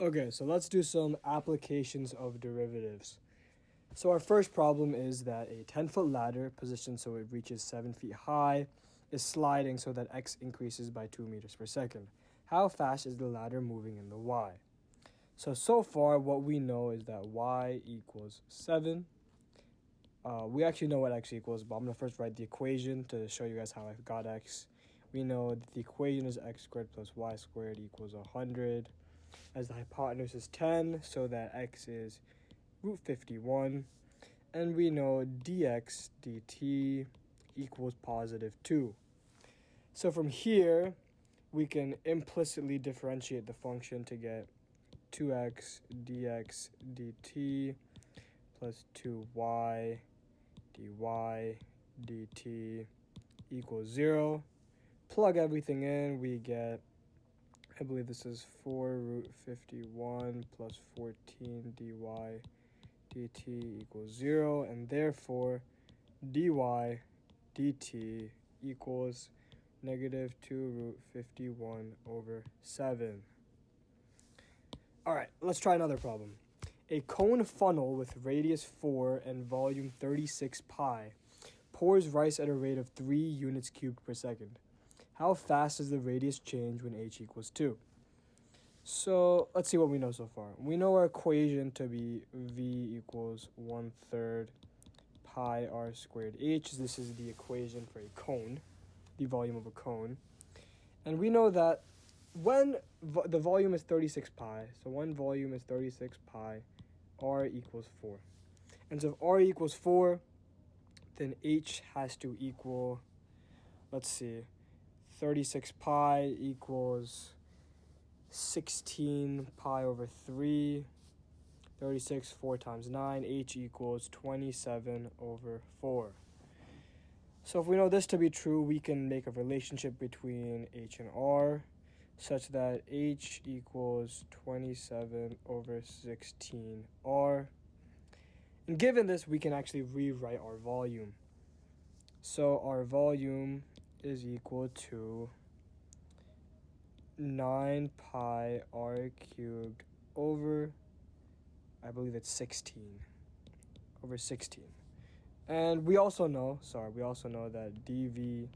Okay, so let's do some applications of derivatives. So our first problem is that a 10-foot ladder positioned so it reaches 7 feet high is sliding so that x increases by 2 meters per second. How fast is the ladder moving in the y? So far what we know is that y equals 7. We actually know what x equals, but I'm going to first write the equation to show you guys how I got x. We know that the equation is x squared plus y squared equals 100. As the hypotenuse is 10, so that x is root 51. And we know dx dt equals positive 2. So from here, we can implicitly differentiate the function to get 2x dx dt plus 2y dy dt equals 0. Plug everything in, we get, I believe this is 4 root 51 plus 14 dy dt equals 0, and therefore dy dt equals negative 2 root 51 over 7. Alright, let's try another problem. A cone funnel with radius 4 and volume 36 pi pours rice at a rate of 3 units cubed per second. How fast does the radius change when h equals 2? So let's see what we know so far. We know our equation to be v equals 1/3 pi r squared h. This is the equation for a cone, the volume of a cone. And we know that when the volume is 36 pi, so when volume is 36 pi, r equals 4. And so if r equals 4, then h has to equal, let's see, 36 pi equals 16 pi over 3. 36, 4 times 9, h equals 27 over 4. So if we know this to be true, we can make a relationship between h and r such that h equals 27 over 16r. And given this, we can actually rewrite our volume. So our volume is equal to 9 pi r cubed over, I believe it's 16, over 16. And we also know that dv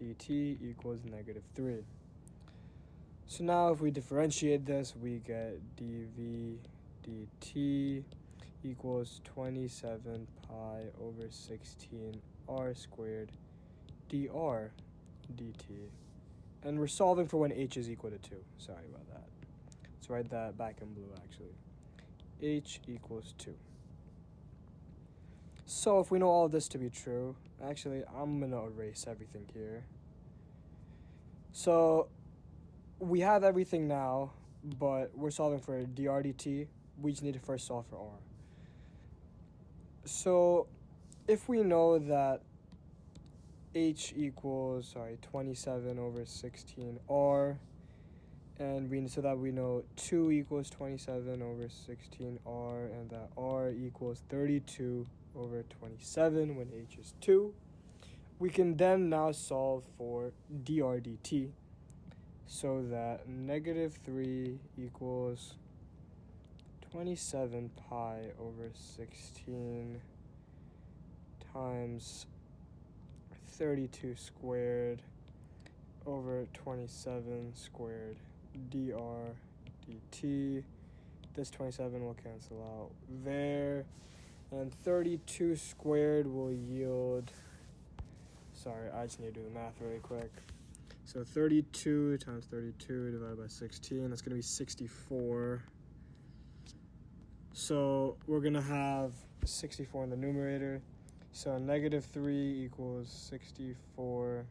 dt equals negative 3. So now if we differentiate this, we get dv dt equals 27 pi over 16 r squared dr dt. And we're solving for when h is equal to 2. Sorry about that. Let's write that back in blue, actually. H equals 2. So if we know all of this to be true, actually, I'm going to erase everything here. So we have everything now, but we're solving for dr dt. We just need to first solve for r. So if we know that h equals 27 over 16r, and so that we know 2 equals 27 over 16r, and that r equals 32 over 27 when h is 2. We can then now solve for dr dt, so that negative 3 equals 27 pi over 16 times 32 squared over 27 squared dr dt. This 27 will cancel out there, and 32 squared will yield, sorry, I just need to do the math really quick. So 32 times 32 divided by 16, that's going to be 64. So we're going to have 64 in the numerator. So negative 3 equals 64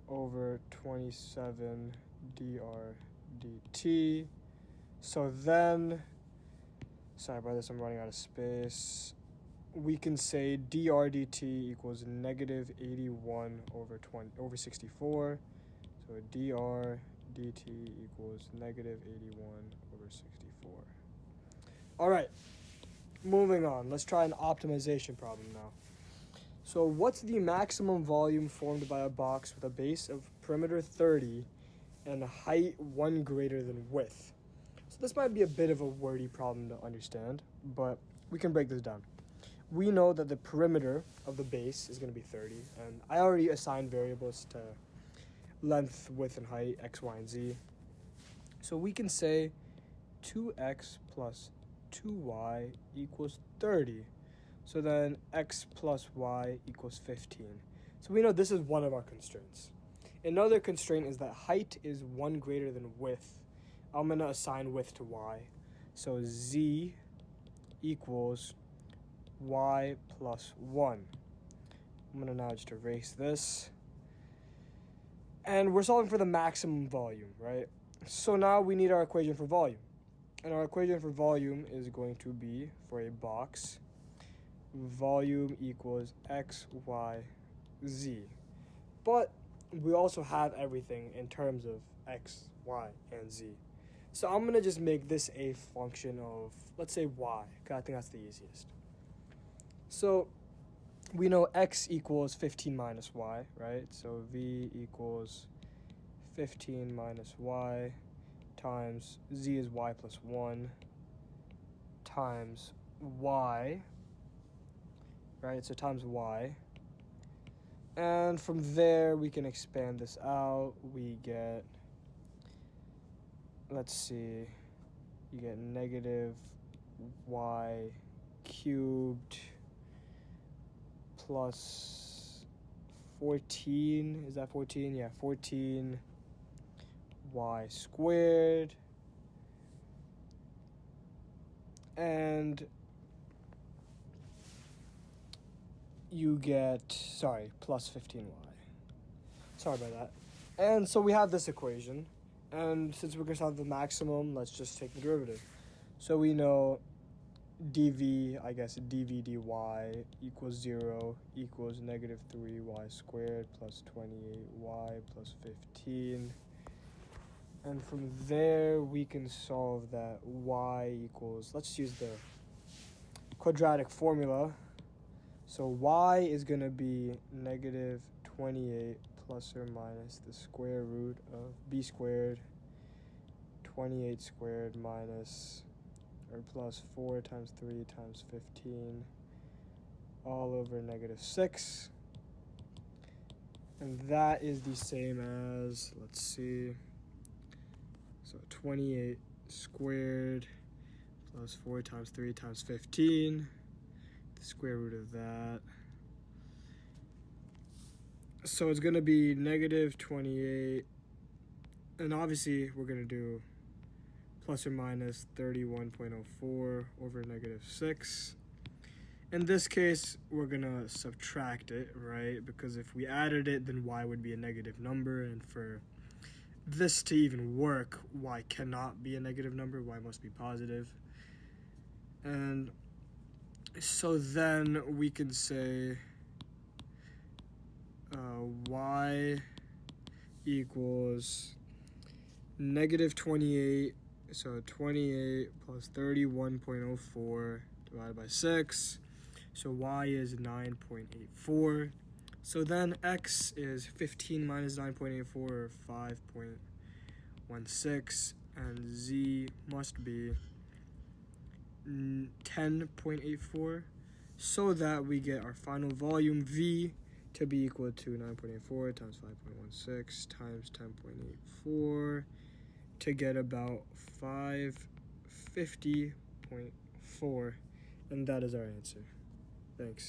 over 27 dr dt. So then, sorry about this, I'm running out of space. We can say dr dt equals negative 81 over 64. So dr dt equals negative 81 over 64. All right. Moving on, let's try an optimization problem now. So what's the maximum volume formed by a box with a base of perimeter 30 and height 1 greater than width. So this might be a bit of a wordy problem to understand, but we can break this down. We know that the perimeter of the base is going to be 30, and I already assigned variables to length, width, and height, x, y, and z. So we can say 2x plus 2y equals 30. So then x plus y equals 15. So we know this is one of our constraints. Another constraint is that height is 1 greater than width. I'm going to assign width to y. So z equals y plus 1. I'm going to now just erase this. And we're solving for the maximum volume, right? So now we need our equation for volume. And our equation for volume is going to be, for a box, volume equals x, y, z. But we also have everything in terms of x, y, and z. So I'm going to just make this a function of, let's say, y, because I think that's the easiest. So we know x equals 15 minus y, right? So v equals 15 minus y times z is y plus 1 times y, right? So times y. And from there, we can expand this out. We get, let's see, you get negative y cubed plus 14. Is that 14? Yeah, 14 y squared. And you get, plus 15y. Sorry about that. And so we have this equation. And since we're going to solve the maximum, let's just take the derivative. So we know dv dy equals 0 equals negative 3y squared plus 28y plus 15. And from there, we can solve that y equals, let's use the quadratic formula. So y is going to be negative 28 plus or minus the square root of b squared, 28 squared minus or plus 4 times 3 times 15 all over negative 6. And that is the same as, let's see, so 28 squared plus 4 times 3 times 15, the square root of that. So it's going to be negative 28, and obviously we're going to do plus or minus 31.04 over negative 6. In this case, we're going to subtract it, right? Because if we added it, then y would be a negative number, and for this to even work, y cannot be a negative number, y must be positive. And so then we can say y equals negative 28, so 28 plus 31.04 divided by 6, so y is 9.84. So then x is 15 minus 9.84, or 5.16, and z must be 10.84, so that we get our final volume v to be equal to 9.84 times 5.16 times 10.84 to get about 550.4, and that is our answer. Thanks.